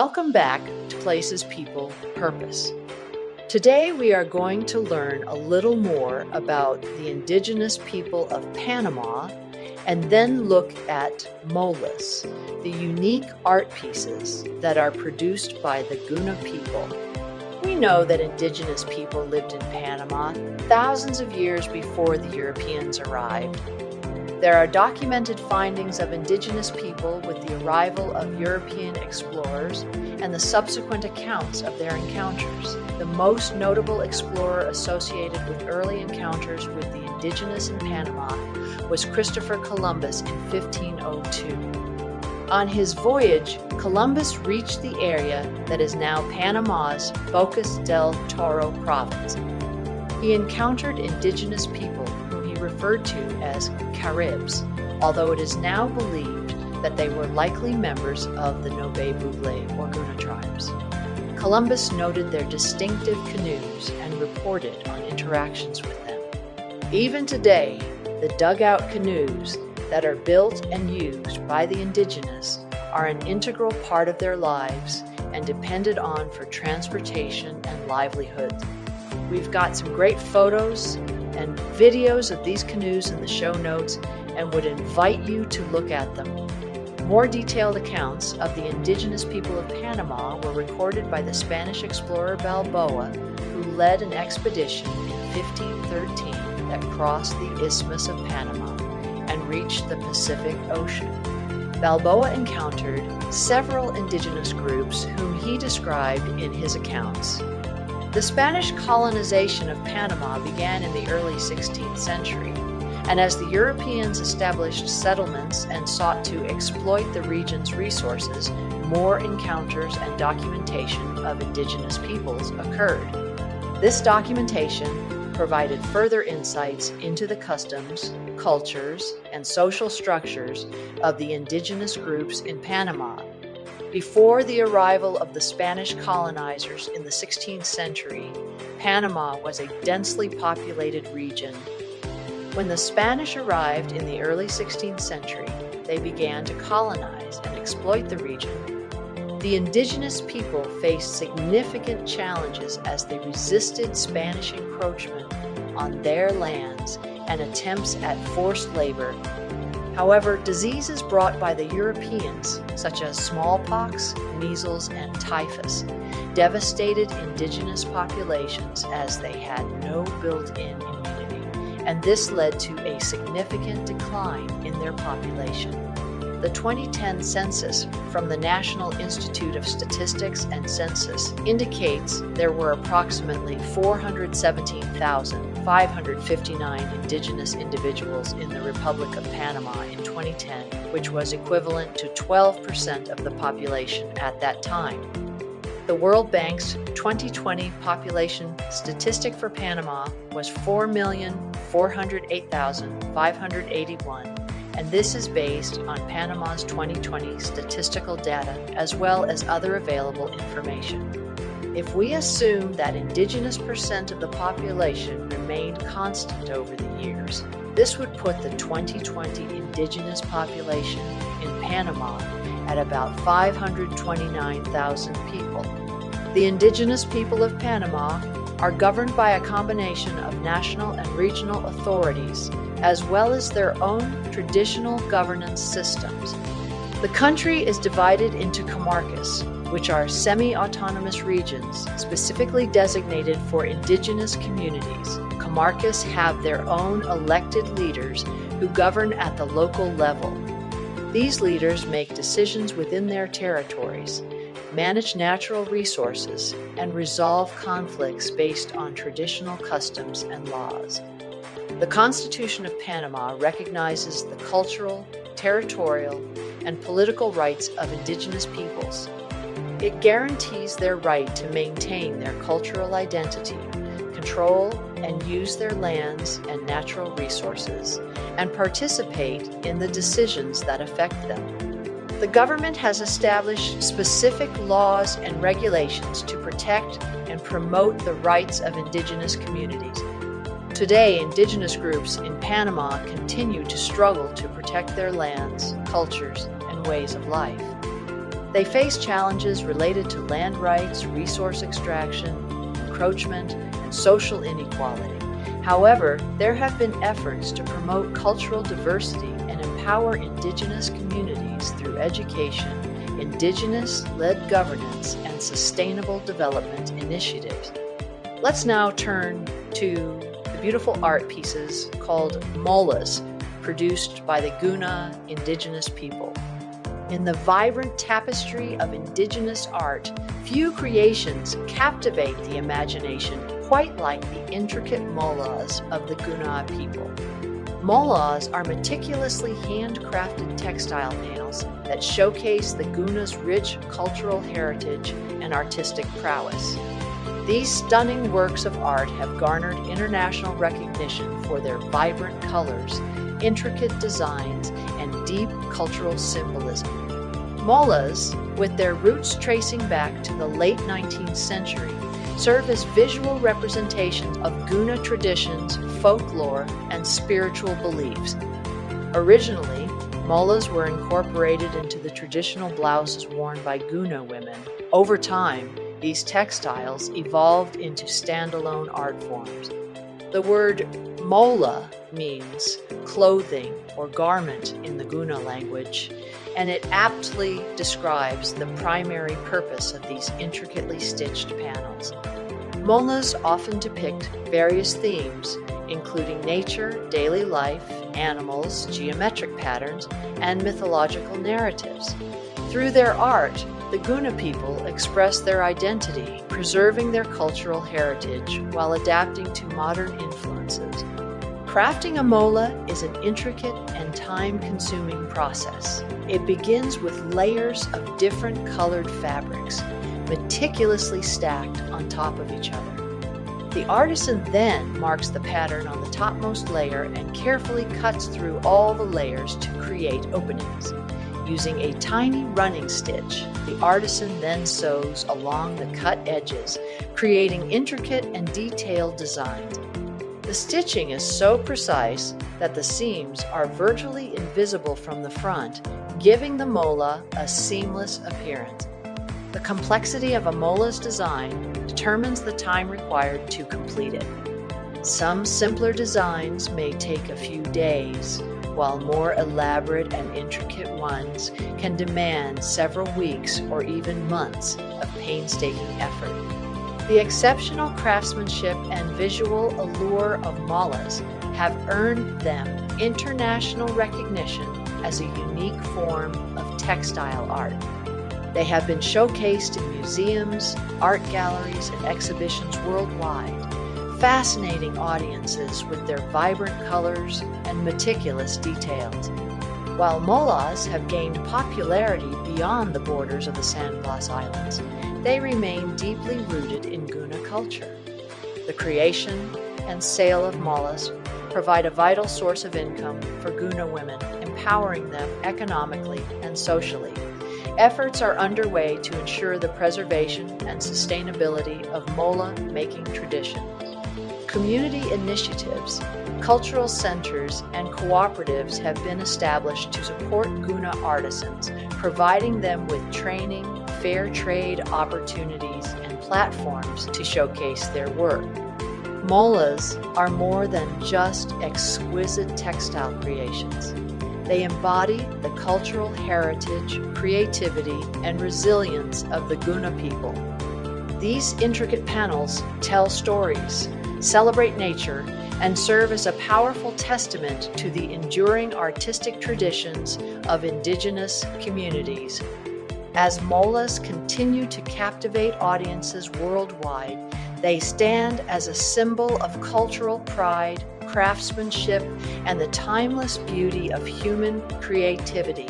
Welcome back to Places, People, Purpose. Today we are going to learn a little more about the indigenous people of Panama and then look at Molas, the unique art pieces that are produced by the Guna people. We know that indigenous people lived in Panama thousands of years before the Europeans arrived. There are documented findings of indigenous people with the arrival of European explorers and the subsequent accounts of their encounters. The most notable explorer associated with early encounters with the indigenous in Panama was Christopher Columbus in 1502. On his voyage, Columbus reached the area that is now Panama's Bocas del Toro province. He encountered indigenous people referred to as Caribs, although it is now believed that they were likely members of the Bugle or Guna tribes. Columbus noted their distinctive canoes and reported on interactions with them. Even today, the dugout canoes that are built and used by the indigenous are an integral part of their lives and depended on for transportation and livelihood. We've got some great photos and videos of these canoes in the show notes and would invite you to look at them. More detailed accounts of the indigenous people of Panama were recorded by the Spanish explorer Balboa, who led an expedition in 1513 that crossed the Isthmus of Panama and reached the Pacific Ocean. Balboa encountered several indigenous groups whom he described in his accounts. The Spanish colonization of Panama began in the early 16th century, and as the Europeans established settlements and sought to exploit the region's resources, more encounters and documentation of indigenous peoples occurred. This documentation provided further insights into the customs, cultures, and social structures of the indigenous groups in Panama. Before the arrival of the Spanish colonizers in the 16th century, Panama was a densely populated region. When the Spanish arrived in the early 16th century, they began to colonize and exploit the region. The indigenous people faced significant challenges as they resisted Spanish encroachment on their lands and attempts at forced labor. However, diseases brought by the Europeans, such as smallpox, measles, and typhus, devastated indigenous populations as they had no built-in immunity, and this led to a significant decline in their population. The 2010 census from the National Institute of Statistics and Census indicates there were approximately 417,559 indigenous individuals in the Republic of Panama in 2010, which was equivalent to 12% of the population at that time. The World Bank's 2020 population statistic for Panama was 4,408,581. And this is based on Panama's 2020 statistical data as well as other available information. If we assume that indigenous percent of the population remained constant over the years, this would put the 2020 indigenous population in Panama at about 529,000 people. The indigenous people of Panama are governed by a combination of national and regional authorities, as well as their own traditional governance systems. The country is divided into comarcas, which are semi-autonomous regions specifically designated for indigenous communities. Comarcas have their own elected leaders who govern at the local level. These leaders make decisions within their territories, manage natural resources, and resolve conflicts based on traditional customs and laws. The Constitution of Panama recognizes the cultural, territorial, and political rights of indigenous peoples. It guarantees their right to maintain their cultural identity, control and use their lands and natural resources, and participate in the decisions that affect them. The government has established specific laws and regulations to protect and promote the rights of indigenous communities. Today, indigenous groups in Panama continue to struggle to protect their lands, cultures, and ways of life. They face challenges related to land rights, resource extraction, encroachment, and social inequality. However, there have been efforts to promote cultural diversity and empower indigenous communities through education, indigenous-led governance, and sustainable development initiatives. Let's now turn to the beautiful art pieces called Molas, produced by the Guna indigenous people. In the vibrant tapestry of indigenous art, few creations captivate the imagination quite like the intricate molas of the Guna people. Molas are meticulously handcrafted textile panels that showcase the Guna's rich cultural heritage and artistic prowess. These stunning works of art have garnered international recognition for their vibrant colors, intricate designs, and deep cultural symbolism. Molas, with their roots tracing back to the late 19th century, serve as visual representations of Guna traditions, folklore, and spiritual beliefs. Originally, molas were incorporated into the traditional blouses worn by Guna women. Over time, these textiles evolved into standalone art forms. The word mola means clothing or garment in the Guna language, and it aptly describes the primary purpose of these intricately stitched panels. Molas often depict various themes, including nature, daily life, animals, geometric patterns, and mythological narratives. Through their art, the Guna people express their identity, preserving their cultural heritage while adapting to modern influences. Crafting a mola is an intricate and time-consuming process. It begins with layers of different colored fabrics, meticulously stacked on top of each other. The artisan then marks the pattern on the topmost layer and carefully cuts through all the layers to create openings. Using a tiny running stitch, the artisan then sews along the cut edges, creating intricate and detailed designs. The stitching is so precise that the seams are virtually invisible from the front, giving the mola a seamless appearance. The complexity of a mola's design determines the time required to complete it. Some simpler designs may take a few days, while more elaborate and intricate ones can demand several weeks or even months of painstaking effort. The exceptional craftsmanship and visual allure of molas have earned them international recognition as a unique form of textile art. They have been showcased in museums, art galleries, and exhibitions worldwide, fascinating audiences with their vibrant colors and meticulous details. While molas have gained popularity beyond the borders of the San Blas Islands, they remain deeply rooted in Guna culture. The creation and sale of molas provide a vital source of income for Guna women, empowering them economically and socially. Efforts are underway to ensure the preservation and sustainability of mola-making tradition. Community initiatives, cultural centers, and cooperatives have been established to support Guna artisans, providing them with training, fair trade opportunities, and platforms to showcase their work. Molas are more than just exquisite textile creations. They embody the cultural heritage, creativity, and resilience of the Guna people. These intricate panels tell stories, celebrate nature, and serve as a powerful testament to the enduring artistic traditions of indigenous communities. As molas continue to captivate audiences worldwide, they stand as a symbol of cultural pride, craftsmanship, and the timeless beauty of human creativity.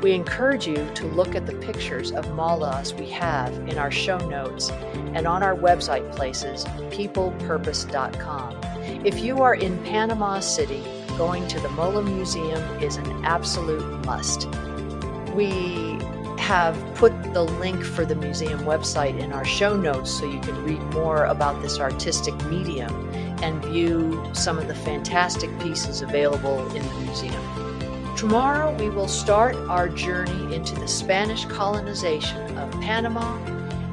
We encourage you to look at the pictures of molas we have in our show notes and on our website places, peoplepurpose.com. If you are in Panama City, going to the Mola Museum is an absolute must. We have put the link for the museum website in our show notes so you can read more about this artistic medium and view some of the fantastic pieces available in the museum. Tomorrow we will start our journey into the Spanish colonization of Panama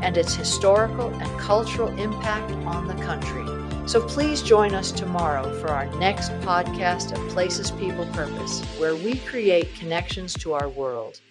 and its historical and cultural impact on the country. So please join us tomorrow for our next podcast of Places, People, Purpose, where we create connections to our world.